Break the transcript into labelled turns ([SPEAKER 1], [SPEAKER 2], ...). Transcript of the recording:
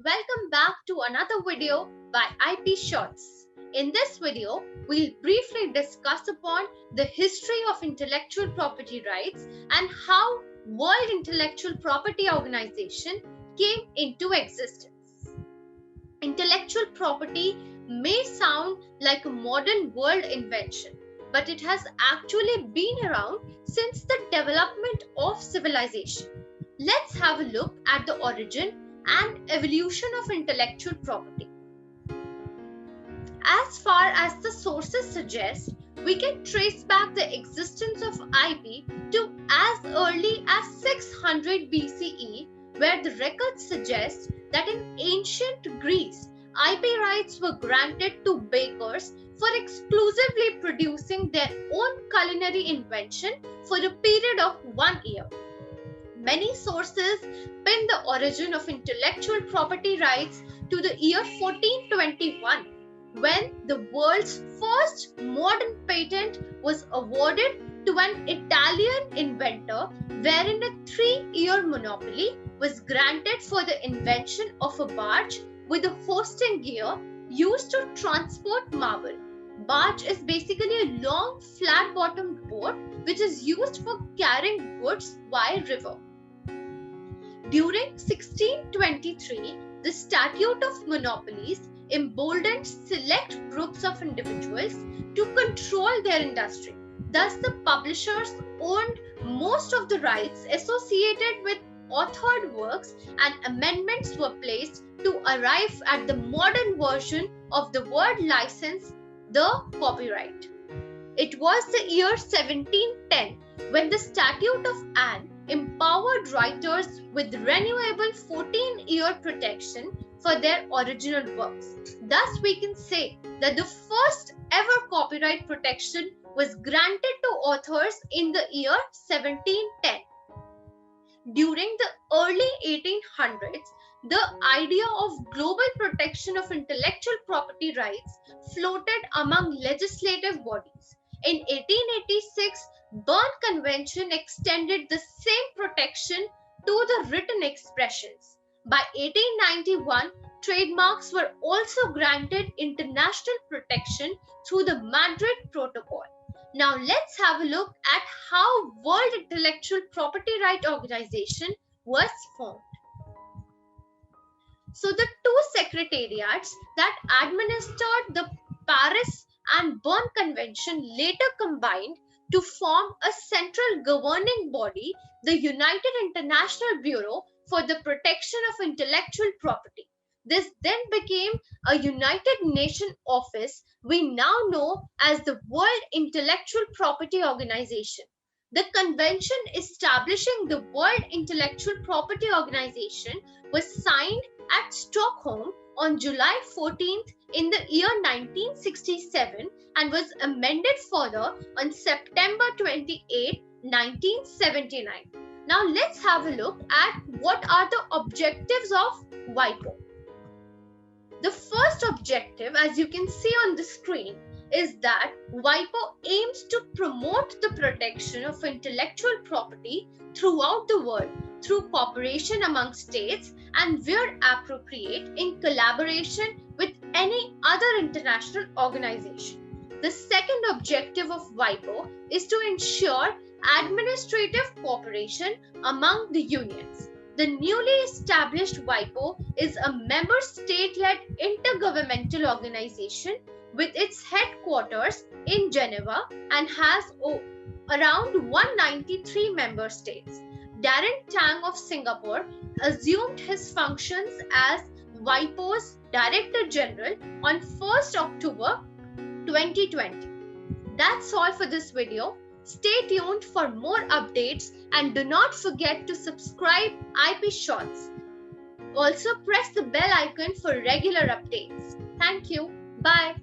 [SPEAKER 1] Welcome back to another video by IP Shorts. In this video, we'll briefly discuss upon the history of intellectual property rights and how World Intellectual Property Organization came into existence. Intellectual property may sound like a modern world invention, but it has actually been around since the development of civilization. Let's have a look at the origin and evolution of intellectual property. As far as the sources suggest, we can trace back the existence of IP to as early as 600 BCE, where the records suggest that in ancient Greece, IP rights were granted to bakers for exclusively producing their own culinary invention for a period of 1 year. Many sources pin the origin of intellectual property rights to the year 1421, when the world's first modern patent was awarded to an Italian inventor, wherein a 3-year monopoly was granted for the invention of a barge with a hosting gear used to transport marble. Barge is basically a long, flat-bottomed boat which is used for carrying goods via river. During 1623, the Statute of Monopolies emboldened select groups of individuals to control their industry. Thus, the publishers owned most of the rights associated with authored works, and amendments were placed to arrive at the modern version of the word license, the copyright. It was the year 1710 when the Statute of Anne empowered writers with renewable 14-year protection for their original works. Thus, we can say that the first ever copyright protection was granted to authors in the year 1710. During the early 1800s, the idea of global protection of intellectual property rights floated among legislative bodies. In 1886, Berne Convention extended the same protection to the written expressions. By 1891, trademarks were also granted international protection through the Madrid Protocol. Now let's have a look at how World Intellectual Property Right Organization was formed. So the two secretariats that administered the Paris and Berne Convention later combined to form a central governing body, the United International Bureau for the Protection of Intellectual Property. This then became a United Nations office we now know as the World Intellectual Property Organization. The convention establishing the World Intellectual Property Organization was signed at Stockholm on July 14th in the year 1967 and was amended further on September 28, 1979. Now let's have a look at what are the objectives of WIPO. The first objective, as you can see on the screen, is that WIPO aims to promote the protection of intellectual property throughout the world through cooperation among states and where appropriate in collaboration with any other international organization. The second objective of WIPO is to ensure administrative cooperation among the unions. The newly established WIPO is a member state-led intergovernmental organization with its headquarters in Geneva and has around 193 member states. Darren Tang of Singapore assumed his functions as WIPO's Director General on 1st October 2020. That's all for this video. Stay tuned for more updates and do not forget to subscribe IP Shorts. Also press the bell icon for regular updates. Thank you. Bye.